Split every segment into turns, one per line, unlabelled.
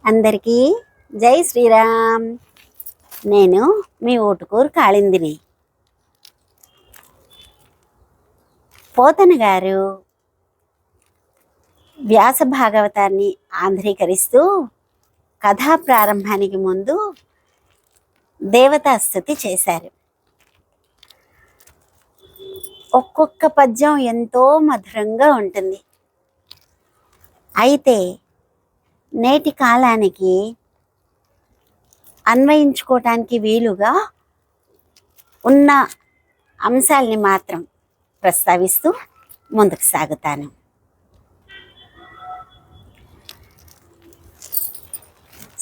అందరికీ జై శ్రీరామ్. నేను మీ ఊటుకూరు కాళిందిని. పోతన గారు వ్యాస భాగవతాన్ని ఆంధ్రీకరిస్తూ కథా ప్రారంభానికి ముందు దేవతాస్తుతి చేశారు. ఒక్కొక్క పద్యం ఎంతో మధురంగా ఉంటుంది. అయితే నేటి కాలానికి అన్వయించుకోవటానికి వీలుగా ఉన్న అంశాల్ని మాత్రం ప్రస్తావిస్తూ ముందుకు సాగుతాను.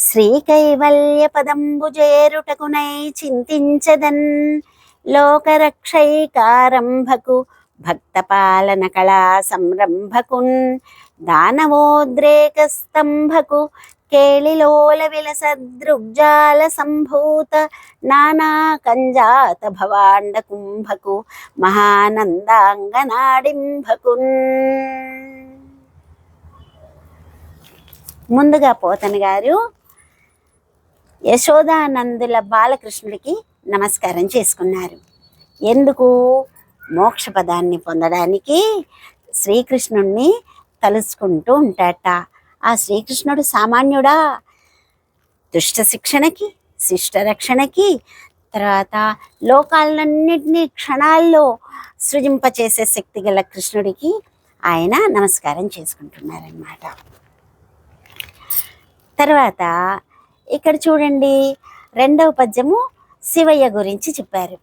శ్రీకైవల్య పదంబు చేరుటకునై చింతించదన్ లోకరక్షైకారంభకు భక్తపాలన కళా సంరంభకున్ దానవోద్రేక స్తంభకు కేళిలోల విలసదృగ్జాల సంభూత నానా కంజాత భవాండ కుంభకు మహానందాంగనాడింభకున్. ముందుగా పోతన గారు యశోదానందుల బాలకృష్ణుడికి నమస్కారం చేసుకున్నారు. ఎందుకు? మోక్ష పదాన్ని పొందడానికి శ్రీకృష్ణుణ్ణి తలుచుకుంటూ ఉంటాట. ఆ శ్రీకృష్ణుడు సామాన్యుడా? దుష్ట శిక్షణకి, శిష్ట రక్షణకి, తర్వాత లోకాలన్నింటినీ క్షణాల్లో సృజింపచేసే శక్తి గల కృష్ణుడికి ఆయన నమస్కారం చేసుకుంటున్నారన్నమాట. తర్వాత ఇక్కడ చూడండి, రెండవ పద్యము శివయ్య గురించి చెప్పారు.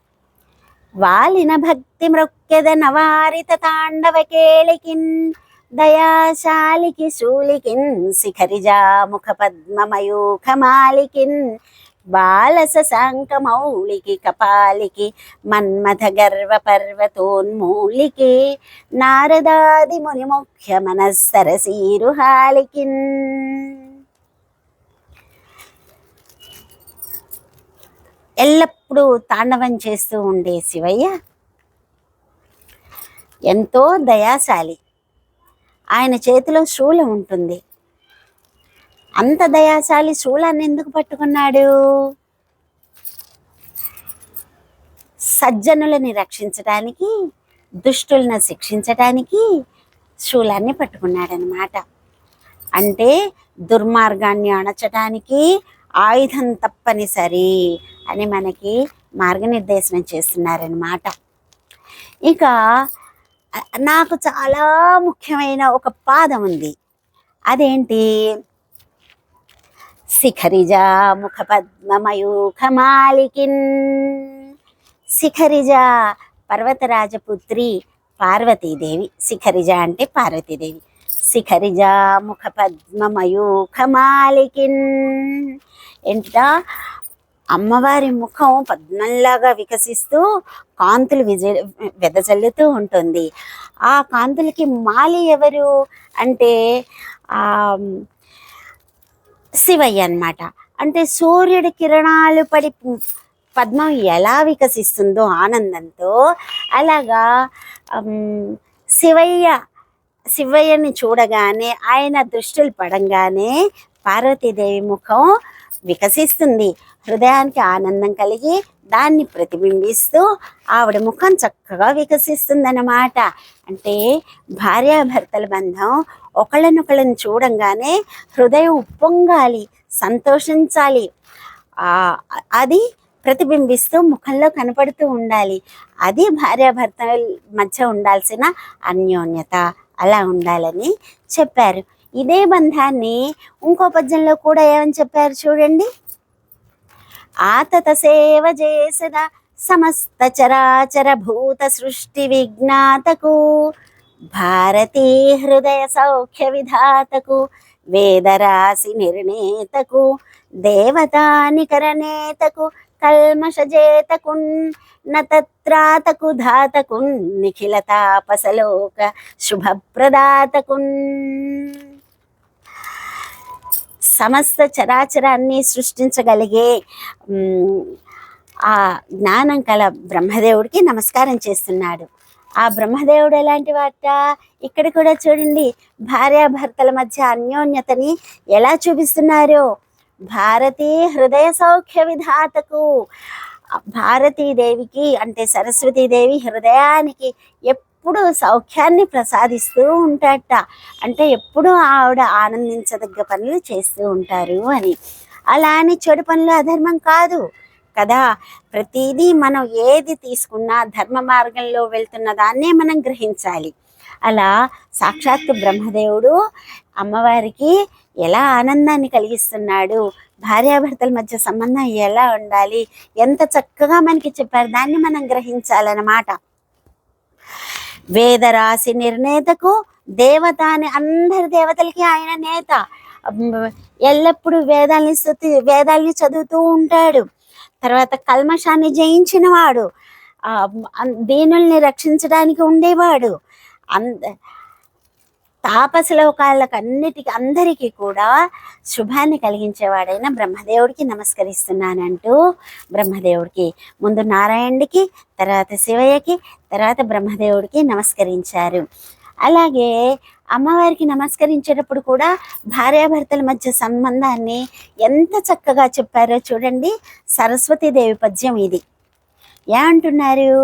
వాలిన భక్తి మృక్కెద నవారిత తాండవ కేళికిన్ దయాశాలికి శూలికిన్ శిఖరిజా ముఖ పద్మమయూఖమాలికిన్ బాలస శాంకమౌళికి కపాలికి మన్మథ గర్వ పర్వతోన్మూలికి నారదాది ముని ముఖ్య మనస్సరసీరుహాలికిన్. ఎల్లప్పుడూ తాండవం చేస్తూ ఉండే శివయ్య ఎంతో దయాశాలి. ఆయన చేతిలో శూలం ఉంటుంది. అంత దయాశాలి శూలాన్ని ఎందుకు పట్టుకున్నాడు? సజ్జనులని రక్షించడానికి, దుష్టులను శిక్షించడానికి శూలాన్ని పట్టుకున్నాడనమాట. అంటే దుర్మార్గాన్ని అణచడానికి ఆయుధం తప్పనిసరి అని మనకి మార్గనిర్దేశనం చేస్తున్నారనమాట. ఇక నాకు చాలా ముఖ్యమైన ఒక పాదం ఉంది. అదేంటి? శిఖరిజా ముఖ పద్మమయూఖమాలికిన్. శిఖరిజ పర్వతరాజపుత్రి పార్వతీదేవి. శిఖరిజ అంటే పార్వతీదేవి. శిఖరిజా ముఖ పద్మమయూఖమాలికిన్. ఏంటా? అమ్మవారి ముఖం పద్మంలాగా వికసిస్తూ కాంతులు వెదజల్లుతూ ఉంటుంది. ఆ కాంతులకి మాలి ఎవరు అంటే శివయ్య అన్నమాట. అంటే సూర్యుడి కిరణాలు పడి పద్మం ఎలా వికసిస్తుందో ఆనందంతో, అలాగా శివయ్యని చూడగానే, ఆయన దృష్టిలు పడంగానే పార్వతీదేవి ముఖం వికసిస్తుంది. హృదయానికి ఆనందం కలిగి దాన్ని ప్రతిబింబిస్తూ ఆవిడ ముఖం చక్కగా వికసిస్తుందన్నమాట. అంటే భార్యాభర్తల బంధం ఒకళ్ళనొకళ్ళని చూడంగానే హృదయం ఉప్పొంగాలి, సంతోషించాలి. అది ప్రతిబింబిస్తూ ముఖంలో కనపడుతూ ఉండాలి. అది భార్యాభర్తల మధ్య ఉండాల్సిన అన్యోన్యత. అలా ఉండాలని చెప్పారు. ఇదే బంధాన్ని ఇంకో పద్యంలో కూడా ఏమని చెప్పారు చూడండి. ఆతత సేవ చేసద సమస్త చరాచర భూత సృష్టి విజ్ఞాతకు భారతీ హృదయ సౌఖ్య విధాతకు వేదరాశి నిర్ణేతకు దేవతానికరనేతకు కల్మషజేతకున్ నత్రాతకు ధాతకున్ నిఖిల తాపసలోక శుభప్రదాతకున్. సమస్త చరాచరాన్ని సృష్టించగలిగే ఆ జ్ఞానం కల బ్రహ్మదేవుడికి నమస్కారం చేస్తున్నాడు. ఆ బ్రహ్మదేవుడు ఎలాంటి వాట, ఇక్కడ కూడా చూడండి భార్యాభర్తల మధ్య అన్యోన్యతని ఎలా చూపిస్తున్నారో. భారతీ హృదయ సౌఖ్య విధాతకు, భారతీదేవికి అంటే సరస్వతీదేవి హృదయానికి ఎప్పుడు సౌఖ్యాన్ని ప్రసాదిస్తూ ఉంటాడట. అంటే ఎప్పుడూ ఆవిడ ఆనందించదగ్గ పనులు చేస్తూ ఉంటారు అని. అలా అని చెడు పనులు అధర్మం కాదు కదా. ప్రతిదీ మనం ఏది తీసుకున్నా ధర్మ మార్గంలో వెళ్తున్న దాన్నే మనం గ్రహించాలి. అలా సాక్షాత్తు బ్రహ్మదేవుడు అమ్మవారికి ఎలా ఆనందాన్ని కలిగిస్తున్నాడు, భార్యాభర్తల మధ్య సంబంధం ఎలా ఉండాలి, ఎంత చక్కగా మనకి చెప్పారు. దాన్ని మనం గ్రహించాలన్నమాట. వేదరాశి నిర్ణేతకు దేవత అని, అందరి దేవతలకి ఆయన నేత. ఎల్లప్పుడూ వేదాల్ని చదువుతూ ఉంటాడు. తర్వాత కల్మషాన్ని జయించిన వాడు, దీనుల్ని రక్షించడానికి ఉండేవాడు. తాపసలోకాలకు అందరికీ కూడా శుభాన్ని కలిగించేవాడైన బ్రహ్మదేవుడికి నమస్కరిస్తున్నానంటూ బ్రహ్మదేవుడికి ముందు నారాయణుడికి, తర్వాత శివయ్యకి, తర్వాత బ్రహ్మదేవుడికి నమస్కరించారు. అలాగే అమ్మవారికి నమస్కరించేటప్పుడు కూడా భార్యాభర్తల మధ్య సంబంధాన్ని ఎంత చక్కగా చెప్పారో చూడండి. సరస్వతీదేవి పద్యం ఇది. ఏమంటున్నారు?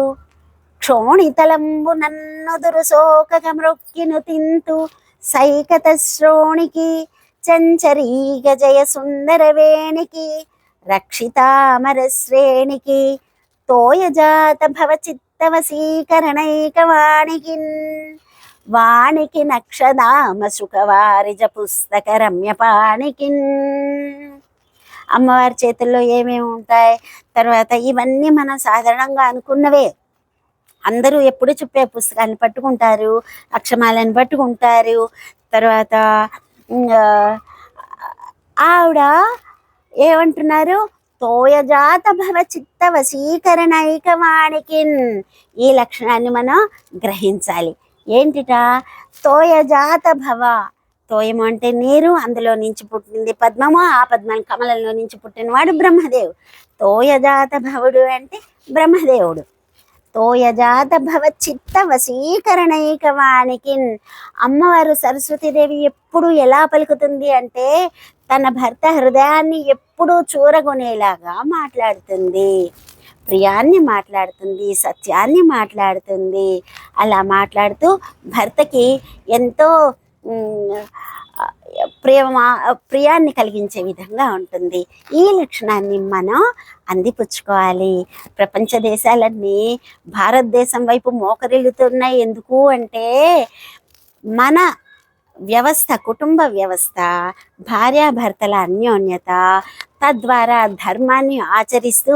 క్షోణితలంబు నన్నుదురు శోకగ మ్రొక్కిను తింతు సైకత శ్రోణికి చంచరీగ జయ సుందర వేణికి రక్షితామర శ్రేణికి తోయజాత భవ చిత్తవశీకరణైకవాణికి వాణికి నక్షదామ సుఖవారిజ పుస్తక రమ్యపాణికి. అమ్మవారి చేతుల్లో ఏమేమి ఉంటాయి? తర్వాత ఇవన్నీ మనం సాధారణంగా అనుకున్నవే. అందరూ ఎప్పుడు చెప్పే పుస్తకాన్ని పట్టుకుంటారు, అక్షమాలను పట్టుకుంటారు. తర్వాత ఆవిడ ఏమంటున్నారు? తోయజాత భవ చిత్త వశీకరణైకవాణికి. ఈ లక్షణాన్ని మనం గ్రహించాలి. ఏంటిట? తోయజాత భవ. తోయము అంటే నీరు, అందులో నుంచి పుట్టింది పద్మము, ఆ పద్మం కమలంలో నుంచి పుట్టినవాడు బ్రహ్మదేవుడు. తోయజాత భవుడు అంటే బ్రహ్మదేవుడు. తోయజాత భవ చిత్త వశీకరణైకవాణికి. అమ్మవారు సరస్వతీదేవి ఎప్పుడు ఎలా పలుకుతుంది అంటే తన భర్త హృదయాన్ని ఎప్పుడూ చూరగొనేలాగా మాట్లాడుతుంది. ప్రియాన్ని మాట్లాడుతుంది, సత్యాన్ని మాట్లాడుతుంది. అలా మాట్లాడుతూ భర్తకి ఎంతో ప్రియాన్ని కలిగించే విధంగా ఉంటుంది. ఈ లక్షణాన్ని మనం అందిపుచ్చుకోవాలి. ప్రపంచ దేశాలన్నీ భారతదేశం వైపు మోకరిల్లుతున్నాయి. ఎందుకు అంటే మన వ్యవస్థ, కుటుంబ వ్యవస్థ, భార్యాభర్తల అన్యోన్యత, తద్వారా ధర్మాన్ని ఆచరిస్తూ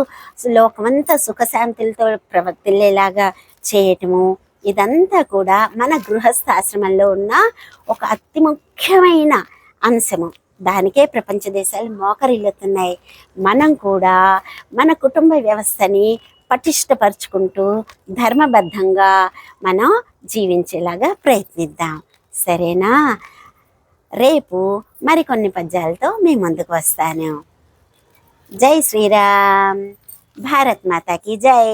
లోకమంతా సుఖశాంతులతో ప్రవర్తిల్లేలాగా చేయటము, ఇదంతా కూడా మన గృహస్థాశ్రమంలో ఉన్న ఒక అతి ముఖ్యమైన అంశము. దానికే ప్రపంచ దేశాలు మోకరిల్లుతున్నాయి. మనం కూడా మన కుటుంబ వ్యవస్థని పటిష్టపరుచుకుంటూ ధర్మబద్ధంగా మనం జీవించేలాగా ప్రయత్నిద్దాం. సరేనా? రేపు మరికొన్ని పద్యాలతో మీ ముందుకు వస్తాను. జై శ్రీరామ్. భారత్ మాతాకి జై.